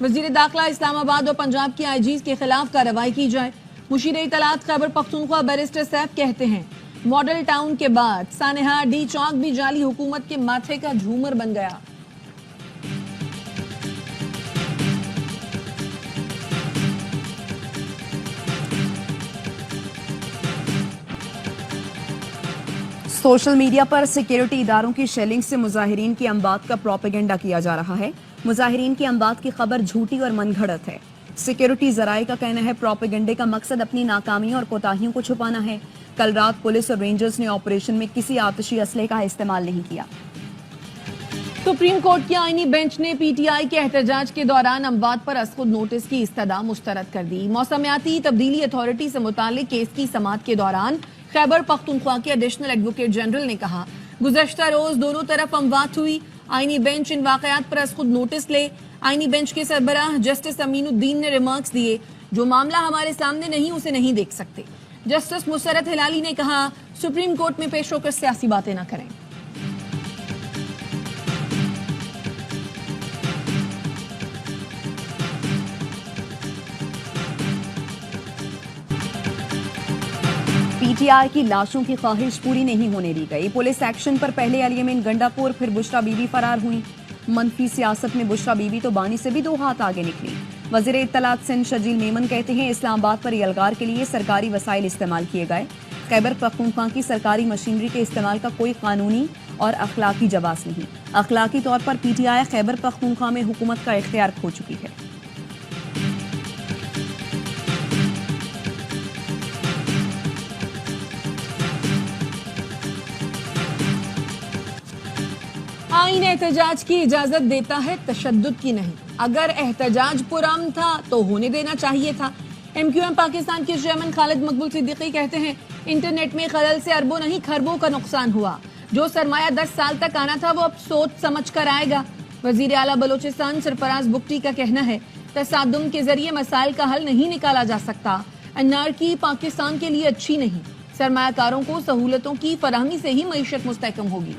وزیر داخلہ اسلام آباد اور پنجاب کی آئی جیز کے خلاف کارروائی کی جائے. مشیر اطلاعات خیبر پختونخوا بیرسٹر سیف کہتے ہیں ماڈل ٹاؤن کے بعد سانحہ ڈی چوک بھی جعلی حکومت کے ماتھے کا جھومر بن گیا. سوشل میڈیا پر سیکیورٹی اداروں کی شیلنگ سے مظاہرین کی اموات کا پروپیگنڈا کیا جا رہا ہے. مظاہرین کی اموات کی خبر جھوٹی اور من گھڑت ہے. سیکیورٹی ذرائع کا کہنا ہے پروپیگنڈے کا مقصد اپنی ناکامیوں اور کوتاہیوں کو چھپانا ہے. کل رات پولیس اور رینجرز نے آپریشن میں کسی آتشی اسلحے کا استعمال نہیں کیا. سپریم کورٹ کی آئینی بینچ نے پی ٹی آئی کے احتجاج کے دوران اموات پر از خود نوٹس کی استدعا مسترد کر دی. موسمیاتی تبدیلی اتھارٹی سے متعلق کیس کی سماعت کے دوران خیبر پختونخوا کے ایڈیشنل ایڈوکیٹ جنرل نے کہا گزشتہ روز دونوں طرف اموات ہوئی. آئینی بینچ ان واقعات پر از خود نوٹس لے. آئینی بینچ کے سربراہ جسٹس امین الدین نے ریمارکس دیے جو معاملہ ہمارے سامنے نہیں اسے نہیں دیکھ سکتے. جسٹس مسرت ہلالی نے کہا سپریم کورٹ میں پیش ہو کر سیاسی باتیں نہ کریں. پی ٹی آئی کی لاشوں کی خواہش پوری نہیں ہونے دی گئی. پولیس ایکشن پر پہلے الیمین گنڈا پور پھر بشرا بی بی فرار ہوئی. منفی سیاست میں بشرا بی بی تو بانی سے بھی 2 ہاتھ آگے نکلی. وزیر اطلاعات سندھ شجیل میمن کہتے ہیں اسلام آباد پر یلغار کے لیے سرکاری وسائل استعمال کیے گئے. خیبر پختونخوا کی سرکاری مشینری کے استعمال کا کوئی قانونی اور اخلاقی جواز نہیں. اخلاقی طور پر P T I Khyber Pakhtunkhwa میں حکومت کا اختیار کھو چکی ہے. 'آئین احتجاج کی اجازت دیتا ہے تشدد کی نہیں. اگر احتجاج پرامن تھا تو ہونے دینا چاہیے تھا. ایم کیو ایم پاکستان کے چیئرمین خالد مقبول صدیقی کہتے ہیں انٹرنیٹ میں خلل سے اربوں نہیں کھربوں کا نقصان ہوا. جو سرمایہ 10 سال تک آنا تھا وہ اب سوچ سمجھ کر آئے گا. وزیر اعلیٰ بلوچستان سرفراز بگٹی کا کہنا ہے تصادم کے ذریعے مسائل کا حل نہیں نکالا جا سکتا. انارکی پاکستان کے لیے اچھی نہیں. سرمایہ کاروں کو سہولتوں کی فراہمی سے ہی معیشت مستحکم ہوگی.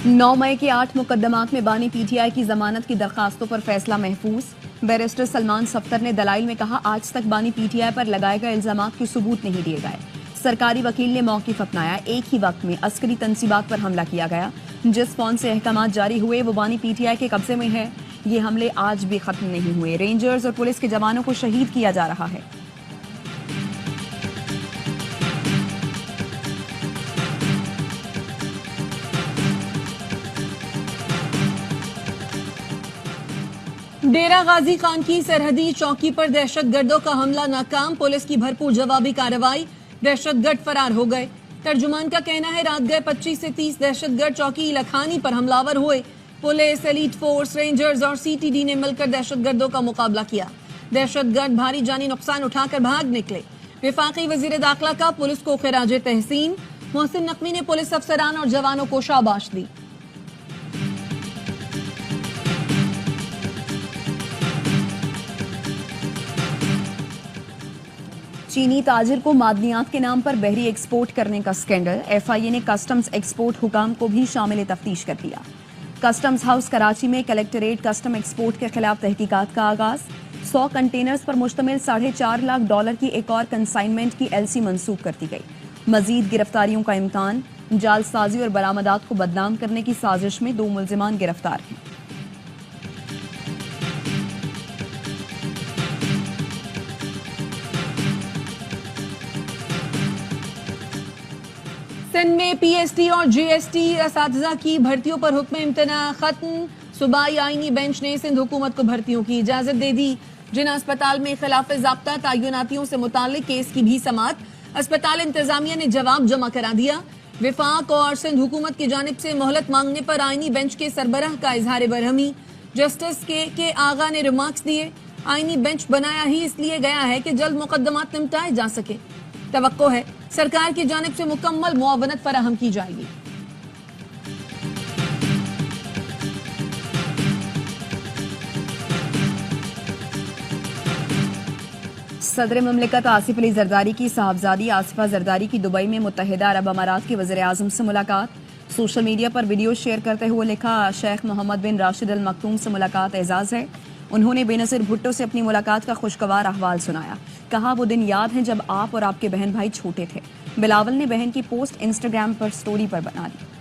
9 مئی کے 8 مقدمات میں بانی پی ٹی آئی کی ضمانت کی درخواستوں پر فیصلہ محفوظ. بیرسٹر سلمان صفتر نے دلائل میں کہا آج تک بانی پی ٹی آئی پر لگائے گئے الزامات کے ثبوت نہیں دیے گئے. سرکاری وکیل نے موقف اپنایا. ایک ہی وقت میں عسکری تنصیبات پر حملہ کیا گیا. جس فون سے احکامات جاری ہوئے وہ بانی پی ٹی آئی کے قبضے میں ہے. یہ حملے آج بھی ختم نہیں ہوئے. رینجرز اور پولیس کے جوانوں کو شہید کیا جا رہا ہے. ڈیرہ غازی خان کی سرحدی چوکی پر دہشت گردوں کا حملہ ناکام. پولیس کی بھرپور جوابی کارروائی. دہشت گرد فرار ہو گئے. ترجمان کا کہنا ہے رات گئے 25 سے 30 دہشت گرد چوکی لکھانی پر حملہ ہوئے. پولیس، ایلیٹ فورس، رینجرز اور سی ٹی ڈی نے مل کر دہشت گردوں کا مقابلہ کیا. دہشت گرد بھاری جانی نقصان اٹھا کر بھاگ نکلے. وفاقی وزیر داخلہ کا پولیس کو خراج تحسین. محسن نقوی نے پولیس افسران اور جوانوں کو شاباش دی. چینی تاجر کو معدنیات کے نام پر بحری ایکسپورٹ کرنے کا سکینڈل. ایف آئی اے نے کسٹمز ایکسپورٹ حکام کو بھی شامل تفتیش کر دیا. کسٹمز ہاؤس کراچی میں کلیکٹریٹ کسٹم ایکسپورٹ کے خلاف تحقیقات کا آغاز. 100 کنٹینرز پر مشتمل $4.5 لاکھ کی ایک اور کنسائنمنٹ کی ایل سی منسوخ کر دی گئی. مزید گرفتاریوں کا امکان. جال سازی اور برآمدات کو بدنام کرنے کی سازش میں 2 ملزمان گرفتار ہیں. سندھ میں پی ایس ٹی اور جی ایس ٹی اساتذہ کی بھرتیوں پر حکم امتناع ختم. صوبائی آئینی بینچ نے سندھ حکومت کو بھرتیوں کی اجازت دے دی. جن اسپتال میں خلاف ضابطہ تعیناتیوں سے متعلق کیس کی بھی سماعت. اسپتال انتظامیہ نے جواب جمع کرا دیا. وفاق اور سندھ حکومت کی جانب سے مہلت مانگنے پر آئینی بینچ کے سربراہ کا اظہار برہمی. جسٹس کے آغا نے ریمارکس دیے آئینی بینچ بنایا ہی اس لیے گیا ہے کہ جلد مقدمات نمٹائے جا سکے. توقع ہے سرکار کی جانب سے مکمل معاونت فراہم کی جائے گی. صدر مملکت آصف علی زرداری کی صاحبزادی آصفہ زرداری کی دبئی میں متحدہ عرب امارات کے وزیر اعظم سے ملاقات۔ سوشل میڈیا پر ویڈیو شیئر کرتے ہوئے لکھا، شیخ محمد بن راشد ال مکتوم سے ملاقات اعزاز ہے۔ انہوں نے بے نظیر بھٹو سے اپنی ملاقات کا خوشگوار احوال سنایا۔ کہا وہ دن یاد ہیں جب آپ اور آپ کے بہن بھائی چھوٹے تھے۔ بلاول نے بہن کی پوسٹ انسٹاگرام پر سٹوری پر بنا دی۔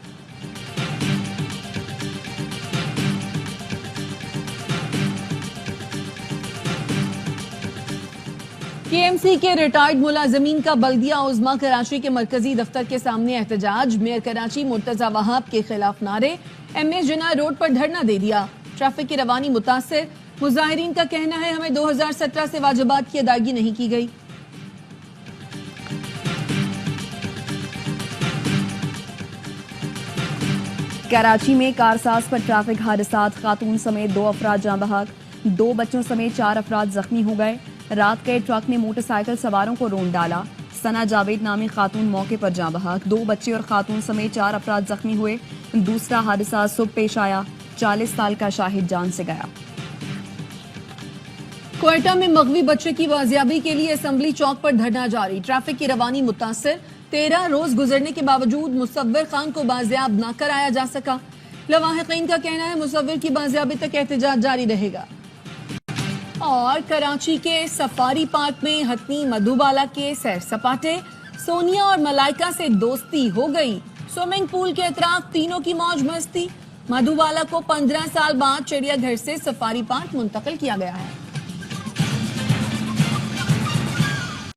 کے ایم سی کے ریٹائرڈ ملازمین کا بلدیہ عظمیٰ کراچی کے مرکزی دفتر کے سامنے احتجاج۔ میئر کراچی مرتضی وہاب کے خلاف نعرے۔ ایم اے جناح روڈ پر دھرنا دے دیا۔ ٹریفک کی روانی متاثر۔ مظاہرین کا کہنا ہے ہمیں 2017 سے واجبات کی ادائیگی نہیں کی گئی۔ کراچی میں کارساز پر ٹریفک حادثات، خاتون سمیت 2 افراد جاں بحق، 2 بچوں سمیت 4 افراد زخمی ہو گئے۔ رات گئے ٹرک نے موٹر سائیکل سواروں کو رون ڈالا۔ ثنا جاوید نامی خاتون موقع پر جاں بحق، 2 بچے اور خاتون سمیت 4 افراد زخمی ہوئے۔ دوسرا حادثہ صبح پیش آیا، 40 سال کا شاہد جان سے گیا۔ کوئٹہ میں مغوی بچے کی بازیابی کے لیے اسمبلی چوک پر دھرنا جاری۔ ٹریفک کی روانی متاثر۔ 13 روز گزرنے کے باوجود مصور خان کو بازیاب نہ کرایا جا سکا۔ لواحقین کا کہنا ہے مصور کی بازیابی تک احتجاج جاری رہے گا۔ اور کراچی کے سفاری پارک میں حتمی مدھوبالا کے سیر سپاٹے۔ سونیا اور ملائکہ سے دوستی ہو گئی۔ سوئمنگ پول کے اطراف تینوں کی موج مستی۔ مدھوبالا کو 15 سال بعد چڑیا گھر سے سفاری پارک منتقل کیا گیا ہے۔